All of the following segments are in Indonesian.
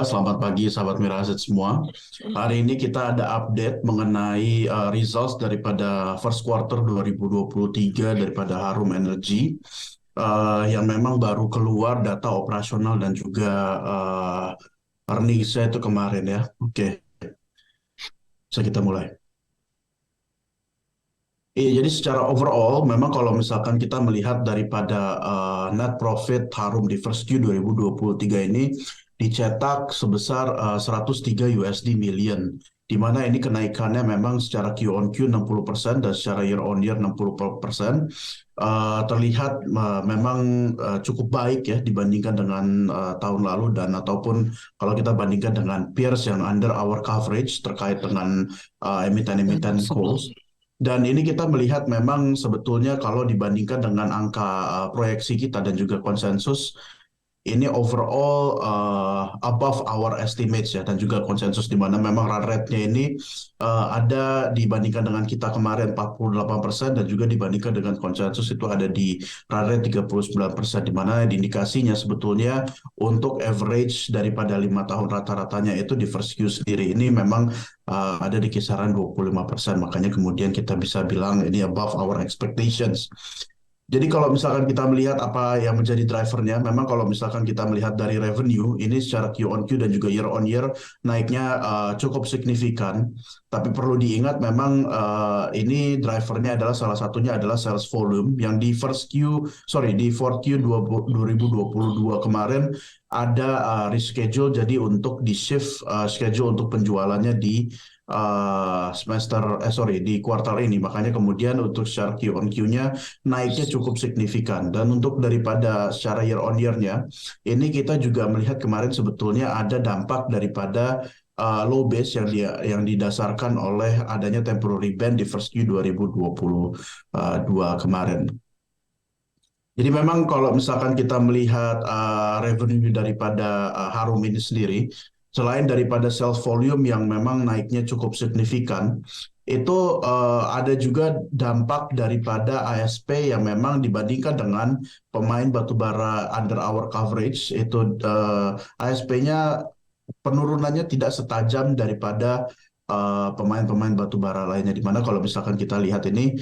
selamat pagi sahabat Mira Aset semua. Hari ini kita ada update mengenai results daripada first quarter 2023 daripada Harum Energy yang memang baru keluar data operasional dan juga earnings-nya itu kemarin ya. Oke, bisa kita mulai. Iya, jadi secara overall, memang kalau misalkan kita melihat daripada net profit Harum di first Q 2023 ini dicetak sebesar 103 USD million, di mana ini kenaikannya memang secara Q on Q 60% dan secara year on year 60%. Terlihat memang cukup baik ya dibandingkan dengan tahun lalu dan ataupun kalau kita bandingkan dengan peers yang under our coverage terkait dengan emiten-emiten coal. Dan ini kita melihat memang sebetulnya kalau dibandingkan dengan angka proyeksi kita dan juga konsensus, ini overall above our estimates ya dan juga konsensus di mana memang run rate-nya ini ada dibandingkan dengan kita kemarin 48% dan juga dibandingkan dengan konsensus itu ada di run rate 39% di mana indikasinya sebetulnya untuk average daripada 5 tahun rata-ratanya itu di first Q sendiri ini memang ada di kisaran 25%, makanya kemudian kita bisa bilang ini above our expectations. Jadi kalau misalkan kita melihat apa yang menjadi drivernya, memang kalau misalkan kita melihat dari revenue, ini secara Q on Q dan juga year on year naiknya cukup signifikan. Tapi perlu diingat memang ini drivernya adalah salah satunya adalah sales volume yang di di fourth Q 2022 kemarin ada reschedule jadi untuk di shift schedule untuk penjualannya di di kuartal ini. Makanya kemudian untuk secara Q on Q-nya naiknya cukup signifikan. Dan untuk daripada secara year on year-nya, ini kita juga melihat kemarin sebetulnya ada dampak daripada low base yang didasarkan oleh adanya temporary ban di first Q 2022 kemarin. Jadi memang kalau misalkan kita melihat revenue daripada Harum ini sendiri, selain daripada sales volume yang memang naiknya cukup signifikan, itu ada juga dampak daripada ASP yang memang dibandingkan dengan pemain batubara under our coverage, itu ASP-nya penurunannya tidak setajam daripada pemain-pemain batubara lainnya, di mana kalau misalkan kita lihat ini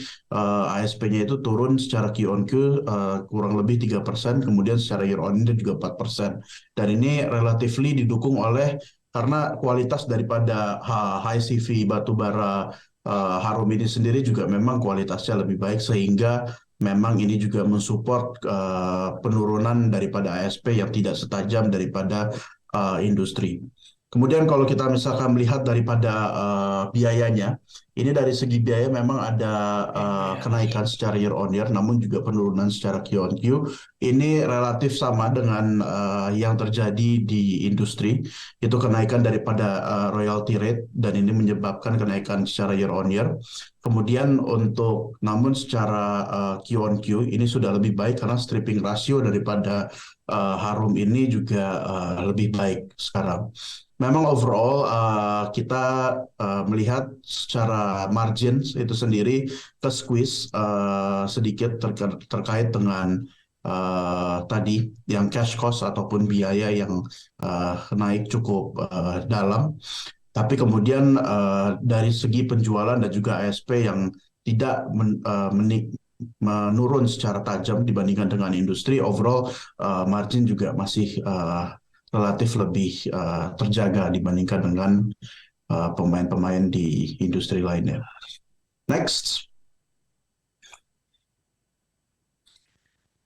ASP-nya itu turun secara Q on Q kurang lebih 3%, kemudian secara year on year juga 4%. Dan ini relatively didukung oleh karena kualitas daripada high CV batubara Harum ini sendiri juga memang kualitasnya lebih baik sehingga memang ini juga mensupport penurunan daripada ASP yang tidak setajam daripada industri. Kemudian kalau kita misalkan melihat daripada biayanya, ini dari segi biaya memang ada kenaikan secara year on year, namun juga penurunan secara Q on Q. Ini relatif sama dengan yang terjadi di industri, itu kenaikan daripada royalty rate, dan ini menyebabkan kenaikan secara year on year. Kemudian namun secara Q on Q, ini sudah lebih baik karena stripping ratio daripada Harum ini juga lebih baik sekarang. Memang overall kita melihat secara margin itu sendiri ke squeeze sedikit terkait dengan tadi yang cash cost ataupun biaya yang naik cukup dalam. Tapi kemudian dari segi penjualan dan juga ASP yang tidak menurun secara tajam dibandingkan dengan industri, overall margin juga masih relatif lebih terjaga dibandingkan dengan pemain-pemain di industri lainnya. Next.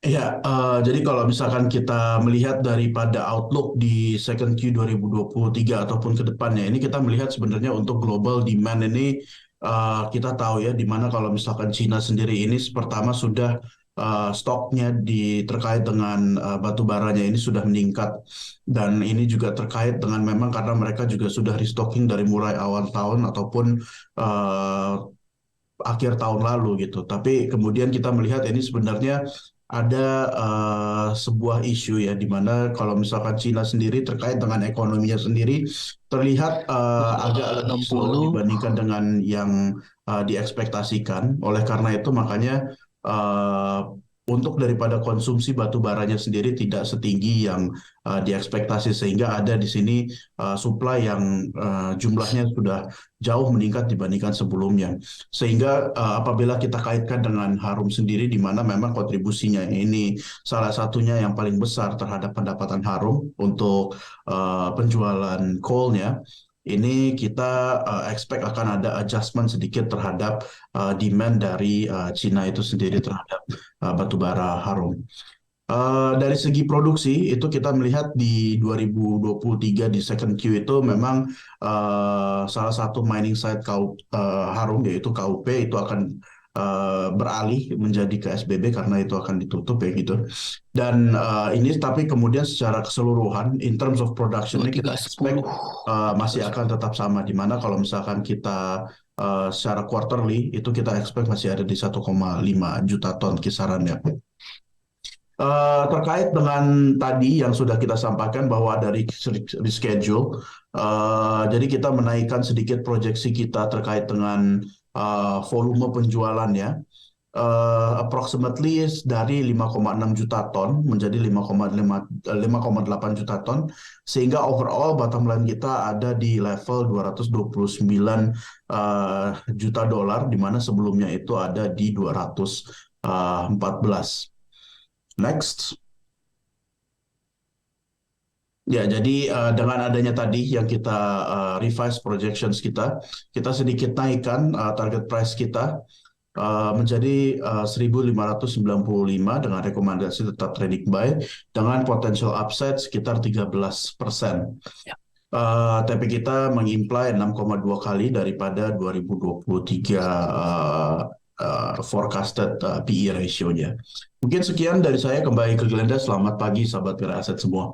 Ya, jadi kalau misalkan kita melihat daripada outlook di second Q 2023 ataupun ke depannya, ini kita melihat sebenarnya untuk global demand ini kita tahu ya, di mana kalau misalkan Cina sendiri ini pertama sudah stoknya terkait dengan batu baranya ini sudah meningkat, dan ini juga terkait dengan memang karena mereka juga sudah restocking dari mulai awal tahun ataupun akhir tahun lalu gitu. Tapi kemudian kita melihat ini sebenarnya ada sebuah isu ya, di mana kalau misalkan Cina sendiri terkait dengan ekonominya sendiri terlihat agak lebih slow 60. dibandingkan dengan yang diekspektasikan. Oleh karena itu makanya untuk daripada konsumsi batu baranya sendiri tidak setinggi yang diekspektasi, sehingga ada di sini supply yang jumlahnya sudah jauh meningkat dibandingkan sebelumnya. Sehingga apabila kita kaitkan dengan Harum sendiri, di mana memang kontribusinya ini salah satunya yang paling besar terhadap pendapatan Harum untuk penjualan coal-nya, ini kita expect akan ada adjustment sedikit terhadap demand dari Cina itu sendiri terhadap batu bara Harum. Dari segi produksi itu kita melihat di 2023 di second Q itu memang salah satu mining site Harum yaitu KUP itu akan beralih menjadi ke SBB karena itu akan ditutup ya gitu. Dan ini tapi kemudian secara keseluruhan in terms of production ini kita expect 2310. masih akan tetap sama, di mana kalau misalkan kita secara quarterly itu kita expect masih ada di 1,5 juta ton kisarannya. Terkait dengan tadi yang sudah kita sampaikan bahwa ada reschedule, jadi kita menaikkan sedikit proyeksi kita terkait dengan volume penjualannya, approximately dari 5,6 juta ton menjadi 5,8 juta ton, sehingga overall bottom line kita ada di level 229 juta dolar, di mana sebelumnya itu ada di 214. Next. Ya, jadi dengan adanya tadi yang kita revise projections kita, kita sedikit naikkan target price kita menjadi 1.595 dengan rekomendasi tetap trading buy dengan potential upside sekitar 13%. Ya. TP kita mengimply 6,2 kali daripada 2023 forecasted PE ratio-nya. Mungkin sekian dari saya, kembali ke Glenda. Selamat pagi sahabat Mira Aset semua.